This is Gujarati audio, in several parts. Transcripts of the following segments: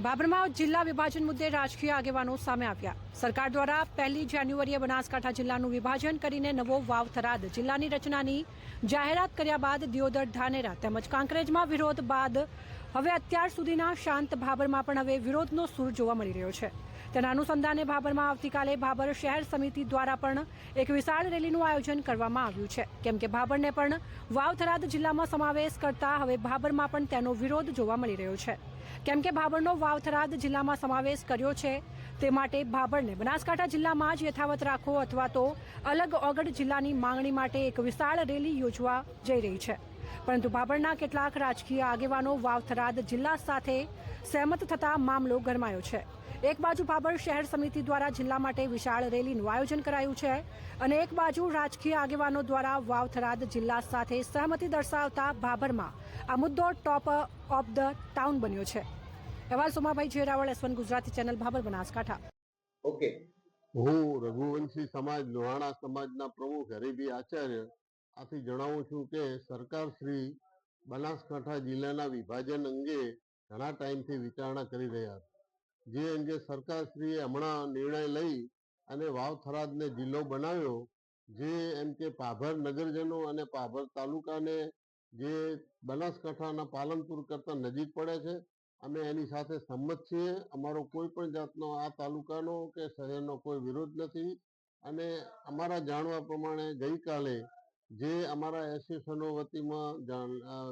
બાબરમાં જિલ્લા વિભાજન મુદ્દે રાજકીય આગેવાનો સામે આવ્યા। સરકાર દ્વારા 1 જાન્યુઆરીએ બનાસકાંઠા જિલ્લાનું વિભાજન કરીને નવો વાવ થરાદ જિલ્લાની રચનાની જાહેરાત કર્યા બાદ દિયોદર, ધાનેરા તેમજ કાંકરેજમાં વિરોધ બાદ હવે અત્યાર સુધીના શાંત ભાબરમાં પણ હવે વિરોધનો સૂર જોવા મળી રહ્યો છે। તેના અનુસંધાને ભાબરમાં આવતીકાલે ભાબર શહેર સમિતિ દ્વારા પણ એક વિશાળ રેલીનું આયોજન કરવામાં આવ્યું છે, કેમ કે ભાબરને પણ વાવ થરાદ જિલ્લામાં સમાવેશ કરતા હવે ભાબરમાં પણ તેનો વિરોધ જોવા મળી રહ્યો છે। કેમ કે ભાબરનો વાવ થરાદ જિલ્લામાં સમાવેશ કર્યો છે તે માટે ભાબરને બનાસકાંઠા જિલ્લામાં જ યથાવત રાખો અથવા તો અલગ ઓગળ જિલ્લાની માંગણી માટે એક વિશાળ રેલી યોજવા જઈ રહી છે। પરંતુ ભાબરના કેટલાક રાજકીય આગેવાનો વાવ થરાદ જિલ્લા સાથે સહેમત થતા મામલો ગરમાયો છે। એક બાજુ ભાબર શહેર સમિતિ દ્વારા જિલ્લા માટે વિશાળ રેલીનું આયોજન કરાયું છે અને એક બાજુ રાજકીય આગેવાનો દ્વારા વાવ થરાદ જિલ્લા સાથે સહમતિ દર્શાવતા ભાબરમાં આ મુદ્દો ટોપ ઓફ ધ ટાઉન બન્યો છે। અહેવાલ Somabhai Jeraval, S1 Gujarati channel, Bhabhar, Banaskantha. Okay, હું રઘુવંશી સમાજ લોહાણા સમાજના પ્રમુખ હરિભી આચાર્ય આથી જણાવું છું કે સરકાર શ્રી બનાસકાંઠા જિલ્લાના વિભાજન અંગે ઘણા ટાઈમથી વિચારણા કરી રહ્યા છે, જે અંગે સરકાર શ્રીએ હમણાં નિર્ણય લઈ અને વાવ થરાદને જિલ્લો બનાવ્યો, જે એમ કે પાભર નગરજનો અને પાભર તાલુકાને જે બનાસકાંઠાના પાલનપુર કરતા નજીક પડે છે, અમે એની સાથે સંમત છીએ। અમારો કોઈ પણ જાતનો આ તાલુકાનો કે શહેરનો કોઈ વિરોધ નથી અને અમારા જાણવા પ્રમાણે ગઈકાલે જે અમારા એસોસિએશનો વતીમાં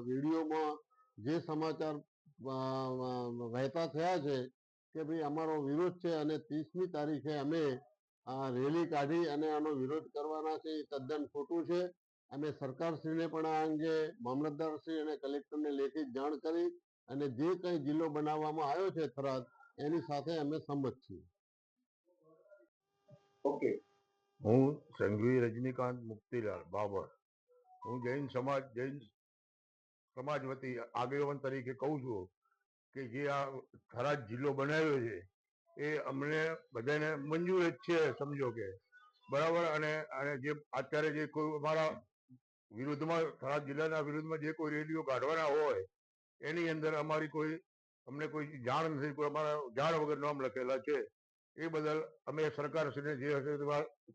વિડીયોમાં જે સમાચાર વહેતા થયા છે કે ભાઈ અમારો વિરોધ છે અને 30મી તારીખે અમે રેલી કાઢી અને આનો વિરોધ કરવાના છે, એ તદ્દન ખોટું છે। અમે સરકારશ્રીને પણ આ અંગે મામલતદારશ્રી અને કલેક્ટરને લેખિત જાણ કરી અને જે કંઈ જિલ્લો બનાવવામાં આવ્યો છે થરાદ, એની સાથે અમે સંમત છીએ। ઓકે, હું સંઘવી રજનીકાંત મુક્તિલાલ બાબર, હું જૈન સમાજ વતી આગેવાન તરીકે કહું છું કે જે આ થરાદ જિલ્લો બનાવ્યો છે એ અમને બધાને મંજૂર જ છે, સમજો કે બરાબર। અને જે અત્યારે જે કોઈ અમારા વિરુદ્ધમાં થરાદ જિલ્લાના વિરુદ્ધમાં જે કોઈ રેલીઓ કાઢવાના હોય એની અંદર અમારી અમને કોઈ જાણ નથી, કોઈ અમારા જાણ વગર નામ લખેલા છે। એ બદલ અમે સરકારશ્રીને જે હશે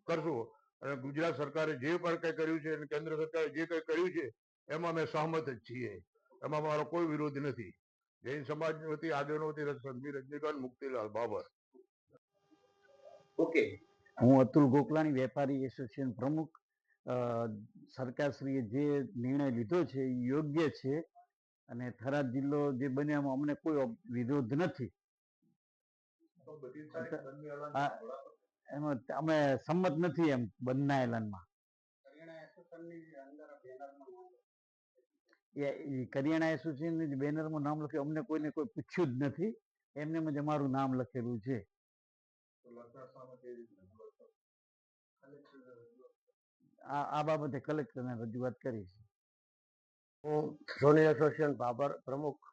કરશું અને ગુજરાત સરકારે જે પણ કંઈ કર્યું છે અને કેન્દ્ર સરકારે જે કંઈ કર્યું છે એમાં અમે સહમત જ છીએ, એમાં મારો કોઈ વિરોધ નથી। જૈન સમાજ વતી આગેવાનો વતી સંઘવી રજનીકાંત મુક્તિલાલ બાબર। ઓકે, હું અતુલ ગોકલાણી, વેપારી એસોસિએશન પ્રમુખ। સરકારશ્રીએ જે નિર્ણય લીધો છે એ યોગ્ય છે અને થરાદ જિલ્લો જે બન્યામાં અમને કોઈ વિરોધ નથી। એમાં અમે સંમત નથી એમ બંધના એલાનમાં। કરિયાણા એસોસિએશન બેનરમાં નામ લખ્યું, અમને કોઈને કોઈ પૂછ્યું જ નથી, એમને જ અમારું નામ લખેલું છે। આ બાબતે કલેક્ટરને રજૂઆત કરી છે। હું સોની એસોસિએશન ભાબર પ્રમુખ,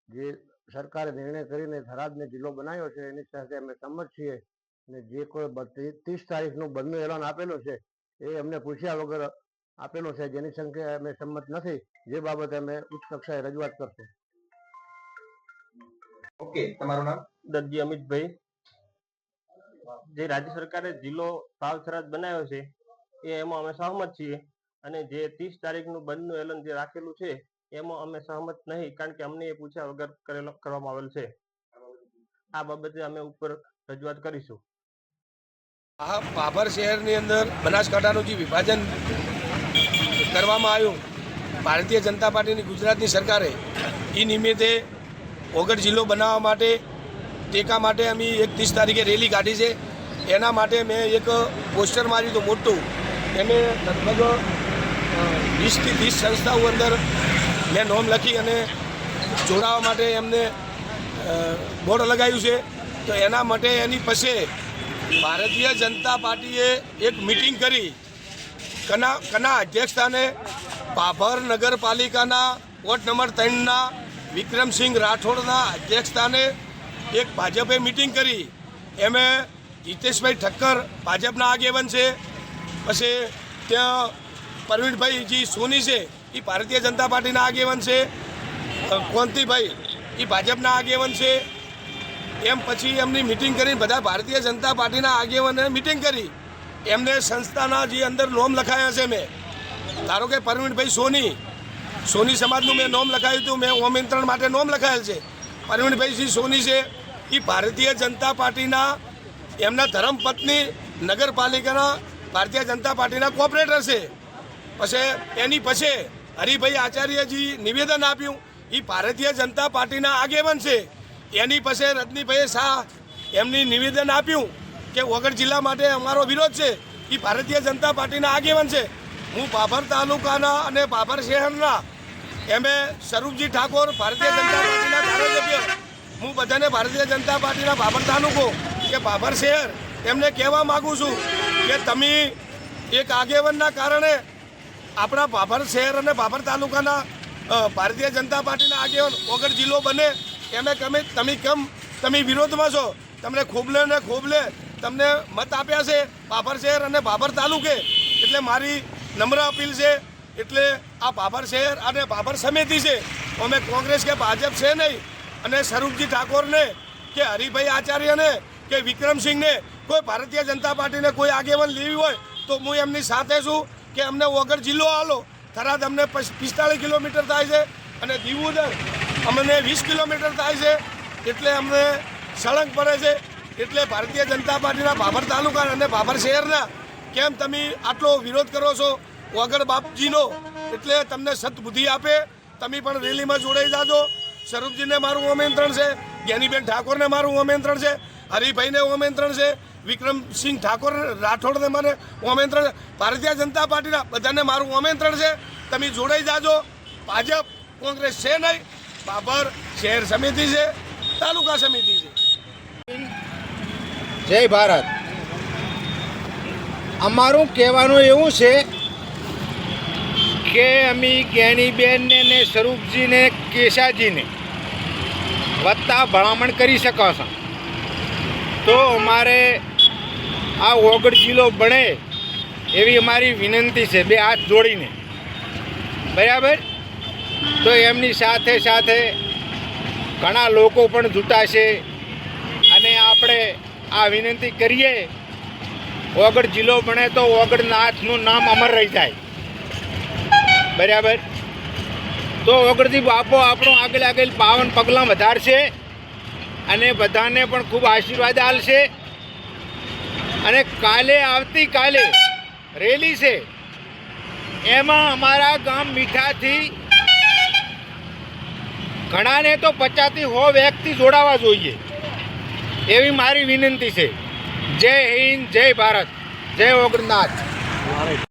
જે સરકારે નિર્ણય કરીને થરાદને જિલ્લો બનાવ્યો છે એની સાથે અમે સંમત છીએ અને જે કોઈ 30 તારીખનું બંધનું એલાન આપેલો છે એ અમને પૂછ્યા વગર આપેલો છે, જેની સંખ્યા અમે સંમત નથી, જે બાબતે અમે ઉચ્ચ કક્ષાએ રજૂઆત કરશું। ઓકે, તમારું નામ? દરજી અમિતભાઈ। જે રાજ્ય સરકારે જિલ્લો વાવ થરાદ બનાવ્યો છે એ એમાં અમે સહમત છીએ અને જે 30 તારીખનું બંધનું એલાન જે રાખેલું છે એમાં અમે સહમત નહીં, કારણ કે અમને એ પૂછ્યા વગર કરવામાં આવેલ છે। આ બાબતે અમે ઉપર રજૂઆત કરીશું। આ ભાભર શહેરની અંદર બનાસકાંઠાનું જે વિભાજન કરવામાં આવ્યું ભારતીય જનતા પાર્ટીની ગુજરાતની સરકારે, એ નિમિત્તે ઓગળ જિલ્લો બનાવવા માટે ટેકા માટે અમે 30 તારીખે રેલી કાઢી છે। એના માટે મેં એક પોસ્ટર માર્યું હતું મોટું, એને લગભગ 20 થી 30 સંસ્થાઓ અંદર મેં નોમ લખી અને જોડાવા માટે એમને બોર્ડ લગાવ્યું છે। તો એના માટે એની પછી ભારતીય જનતા પાર્ટીએ એક મિટિંગ કરી, કના અધ્યક્ષસ્થાને ભાભર નગરપાલિકાના વોર્ડ નંબર 3ના વિક્રમસિંહ રાઠોડના અધ્યક્ષસ્થાને એક ભાજપે મિટિંગ કરી। એમે જીતેશભાઈ ઠક્કર ભાજપના આગેવાન છે, પછી ત્યાં પ્રવીણભાઈજી સોની છે એ ભારતીય જનતા પાર્ટીના આગેવાન છે, કોંતીભાઈ એ ભાજપના આગેવાન છે, એમ પછી એમની મિટિંગ કરીને બધા ભારતીય જનતા પાર્ટીના આગેવાનોને મિટિંગ કરી એમને સંસ્થાના જે અંદર નોમ લખાયા છે મેં ધારો કે પરવીનભાઈ સોની સમાજનું મેં નોમ લખાયું હતું મેં આમંત્રણ માટે નોમ લખાયેલ છે પરવીનભાઈ સોની છે એ ભારતીય જનતા પાર્ટીના એમના ધર્મપત્ની નગરપાલિકાના ભારતીય જનતા પાર્ટીના કોર્પોરેટર છે પછી એની પછી હરિભાઈ આચાર્યજી નિવેદન આપ્યું એ ભારતીય જનતા પાર્ટીના આગેવાન છે એની પછી રજનીભાઈ શાહ એમની નિવેદન આપ્યું કે વગર જિલ્લા માટે અમારો વિરોધ છે એ ભારતીય જનતા પાર્ટીના આગેવાન છે હું ભાભર તાલુકાના અને ભાભર શહેરના એમે સ્વરૂપજી ઠાકોર ભારતીય જનતા પાર્ટીના ધારાસભ્ય હું બધાને ભારતીય જનતા પાર્ટીના ભાભર તાલુકો કે ભાભર શહેર એમને કહેવા માગું છું કે તમે એક આગેવાનના કારણે આપણા ભાભર શહેર અને ભાભર તાલુકાના ભારતીય જનતા પાર્ટીના આગેવાન વગર જિલ્લો બને એમે તમે વિરોધમાં છો તમને ખોબલે ને ખોબલે તમને મત આપ્યા છે ભાભર શહેર અને ભાભર તાલુકે એટલે મારી નમ્ર અપીલ છે એટલે આ ભાભર શહેર અને ભાભર સમિતિ છે અમે કોંગ્રેસ કે ભાજપ છે નહીં અને સ્વરૂપજી ઠાકોરને કે હરિભાઈ આચાર્યને કે વિક્રમસિંહને કોઈ ભારતીય જનતા પાર્ટીને કોઈ આગેવાન લેવી હોય તો હું એમની સાથે છું કે અમને વગર જિલ્લો આલો થરાદ અમને 45 કિલોમીટર થાય છે અને દીવોદર અમને 20 કિલોમીટર થાય છે એટલે અમને સળંગ પડે છે એટલે ભારતીય જનતા પાર્ટીના ભાભર તાલુકા અને ભાભર શહેરના કેમ તમે આટલો વિરોધ કરો છો વગર બાપજીનો એટલે તમને સદબુદ્ધિ આપે તમે પણ રેલીમાં જોડાઈ જાજો સ્વરૂપજીને મારું આમંત્રણ છે જ્ઞાનીબેન ઠાકોરને મારું આમંત્રણ છે હરિભાઈને આમંત્રણ છે વિક્રમસિંહ ઠાકોર રાઠોડને મને આમંત્રણ છે ભારતીય જનતા પાર્ટીના બધાને મારું આમંત્રણ છે તમે જોડાઈ જાજો ભાજપ કોંગ્રેસ છે નહીં ભાભર શહેર સમિતિ છે તાલુકા સમિતિ છે જય ભારત. અમારું કહેવાનું એવું છે કે અમે જ્ઞાનીબેનને ને સ્વરૂપજીને કેશાજીને વત્તા ભલામણ કરી શકો છો તો અમારે આ વગર જિલ્લો બને એવી અમારી વિનંતી છે બે હાથ જોડીને બરાબર. તો એમની સાથે સાથે ઘણા લોકો પણ જૂટાશે અને આપણે આ વિનંતી કરીએ વગર જિલ્લો બને તો વગરનાથનું નામ અમર રહી જાય બરાબર. તો વગરથી બાપો આપણું આગળ પાવન પગલાં વધારશે અને બધાને પણ ખૂબ આશીર્વાદ આલશે અને આવતીકાલે રેલી છે એમાં અમારા ગામ મીઠાથી ઘણાને તો 50 થી 100 વ્યક્તિ જોડાવા જોઈએ એવી મારી વિનંતી છે. જય હિન્દ, જય ભારત, જય વગરનાથ.